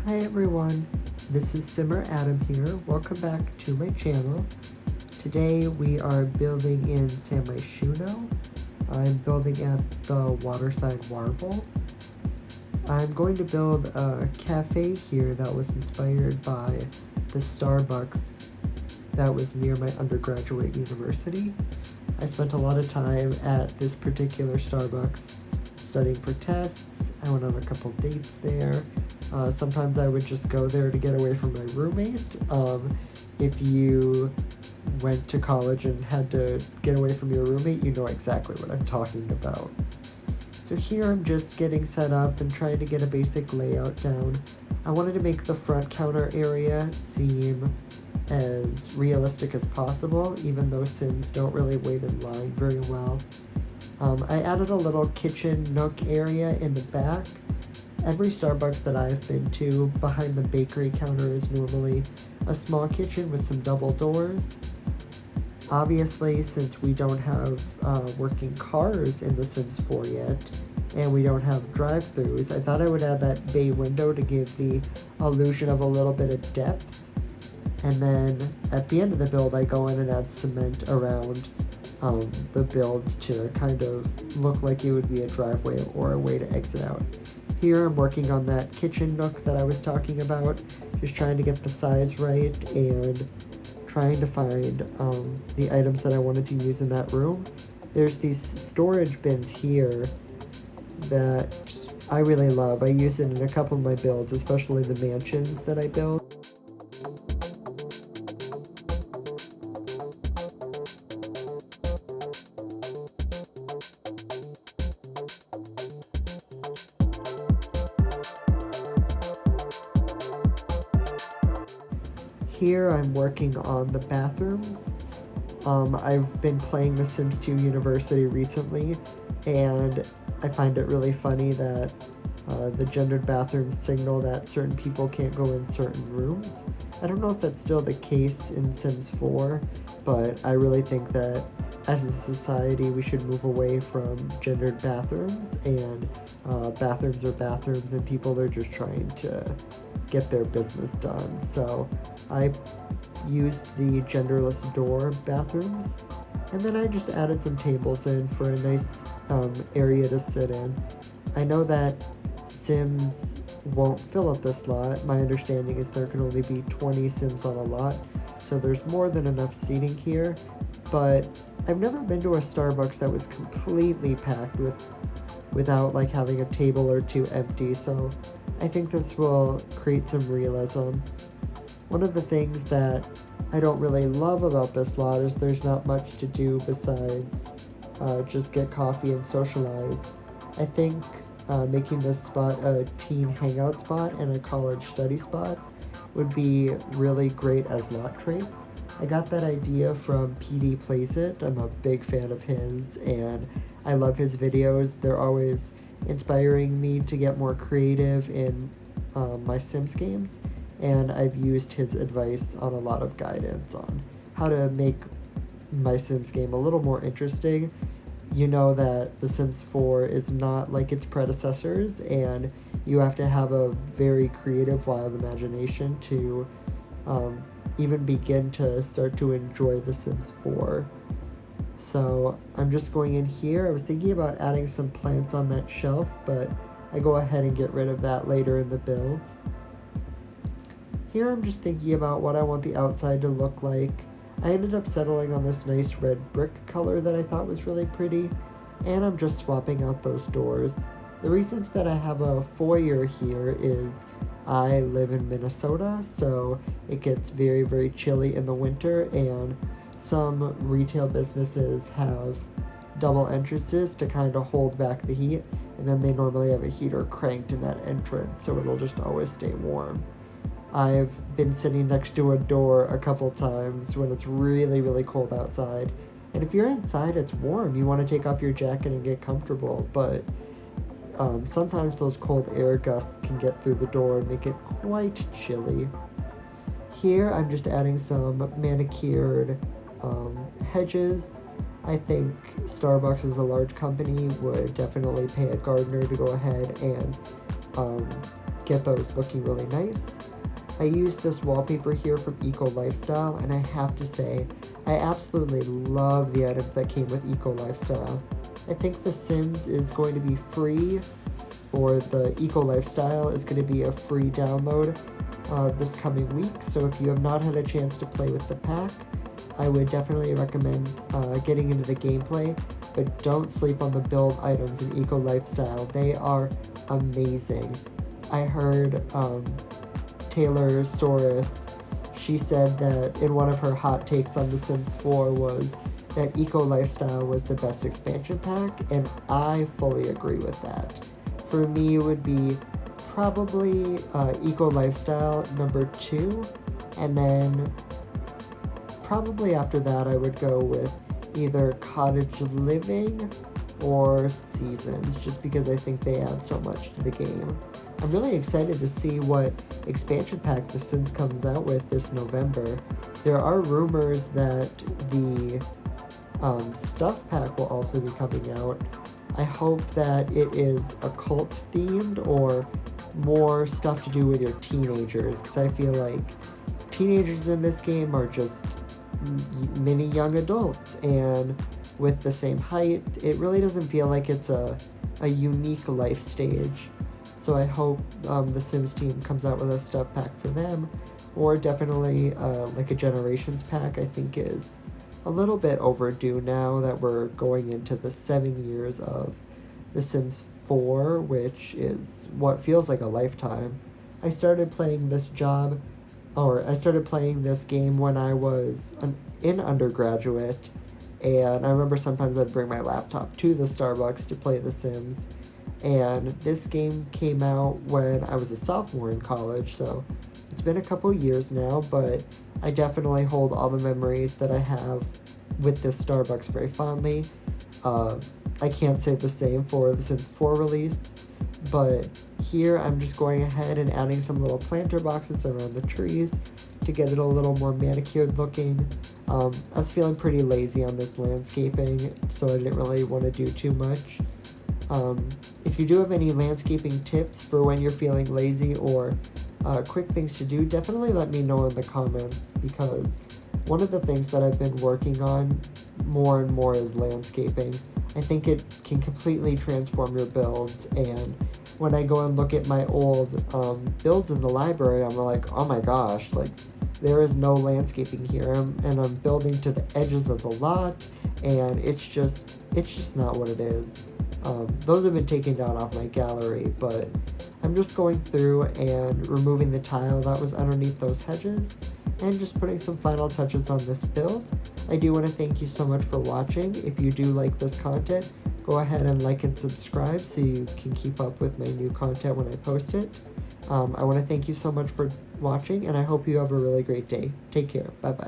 Hi everyone, this is Simmer Adam here. Welcome back to my channel. Today we are building in San Myshuno. I'm building at the Waterside Warble. I'm going to build a cafe here that was inspired by the Starbucks that was near my undergraduate university. I spent a lot of time at this particular Starbucks studying for tests. I went on a couple dates there. Sometimes I would just go there to get away from my roommate. If you went to college and had to get away from your roommate, you know exactly what I'm talking about. So here I'm just getting set up and trying to get a basic layout down. I wanted to make the front counter area seem as realistic as possible, even though Sims don't really wait in line very well. I added a little kitchen nook area in the back. Every Starbucks that I've been to, behind the bakery counter is normally a small kitchen with some double doors. Obviously, since we don't have working cars in The Sims 4 yet, and we don't have drive-thrus, I thought I would add that bay window to give the illusion of a little bit of depth. And then at the end of the build, I go in and add cement around the build to kind of look like it would be a driveway or a way to exit out. Here I'm working on that kitchen nook that I was talking about, just trying to get the size right and trying to find the items that I wanted to use in that room. There's these storage bins here that I really love. I use it in a couple of my builds, especially the mansions that I build. Here I'm working on the bathrooms. I've been playing The Sims 2 University recently, and I find it really funny that the gendered bathrooms signal that certain people can't go in certain rooms. I don't know if that's still the case in Sims 4, but I really think that as a society we should move away from gendered bathrooms, and bathrooms are bathrooms and people are just trying to get their business done. So I used the genderless door bathrooms, and then I just added some tables in for a nice area to sit in. I know that Sims won't fill up this lot. My understanding is there can only be 20 Sims on a lot, so there's more than enough seating here, but I've never been to a Starbucks that was completely packed without like having a table or two empty, so I think this will create some realism. One of the things that I don't really love about this lot is there's not much to do besides just get coffee and socialize. I think making this spot a teen hangout spot and a college study spot would be really great as lot traits. I got that idea from PD Plays It. I'm a big fan of his, and I love his videos. They're always inspiring me to get more creative in my Sims games, and I've used his advice on a lot of guidance on how to make my Sims game a little more interesting. You know that The Sims 4 is not like its predecessors, and you have to have a very creative, wild imagination to even begin to start to enjoy The Sims 4. So I'm just going in here. I was thinking about adding some plants on that shelf, but I go ahead and get rid of that later in the build. Here I'm just thinking about what I want the outside to look like. I ended up settling on this nice red brick color that I thought was really pretty, and I'm just swapping out those doors. The reasons that I have a foyer here is I live in Minnesota, so it gets very, very chilly in the winter, and some retail businesses have double entrances to kind of hold back the heat, and then they normally have a heater cranked in that entrance, so it'll just always stay warm. I've been sitting next to a door a couple times when it's really, really cold outside, and if you're inside it's warm, you want to take off your jacket and get comfortable, but sometimes those cold air gusts can get through the door and make it quite chilly. Here I'm just adding some manicured hedges. I think Starbucks as a large company would definitely pay a gardener to go ahead and get those looking really nice. I used this wallpaper here from Eco Lifestyle, and I have to say, I absolutely love the items that came with Eco Lifestyle. I think The Sims is going to be free, or the Eco Lifestyle is going to be a free download this coming week, so if you have not had a chance to play with the pack, I would definitely recommend getting into the gameplay, but don't sleep on the build items in Eco Lifestyle. They are amazing. I heard Taylor Soros, she said that in one of her hot takes on The Sims 4 was that Eco Lifestyle was the best expansion pack, and I fully agree with that. For me, it would be probably Eco Lifestyle number 2, and then probably after that I would go with either Cottage Living or Seasons, just because I think they add so much to the game. I'm really excited to see what expansion pack The Sims comes out with this November. There are rumors that the stuff pack will also be coming out. I hope that it is occult themed or more stuff to do with your teenagers, because I feel like teenagers in this game are just mini young adults, and with the same height, it really doesn't feel like it's a unique life stage. So I hope the Sims team comes out with a stuff pack for them, or definitely like a Generations pack. I think is a little bit overdue now that we're going into the 7 years of The Sims 4, which is what feels like a lifetime. I started playing this game when I was in undergraduate, and I remember sometimes I'd bring my laptop to the Starbucks to play The Sims. And this game came out when I was a sophomore in college, so it's been a couple years now, but I definitely hold all the memories that I have with this Starbucks very fondly. I can't say the same for the Sims 4 release, but here I'm just going ahead and adding some little planter boxes around the trees to get it a little more manicured looking. I was feeling pretty lazy on this landscaping, so I didn't really want to do too much. If you do have any landscaping tips for when you're feeling lazy or quick things to do, definitely let me know in the comments, because one of the things that I've been working on more and more is landscaping. I think it can completely transform your builds, and when I go and look at my old builds in the library, I'm like, oh my gosh, like there is no landscaping here, and I'm building to the edges of the lot, and it's just not what it is. Those have been taken down off my gallery, but I'm just going through and removing the tile that was underneath those hedges and just putting some final touches on this build. I do want to thank you so much for watching. If you do like this content, go ahead and like and subscribe so you can keep up with my new content when I post it. I want to thank you so much for watching, and I hope you have a really great day. Take care. Bye-bye.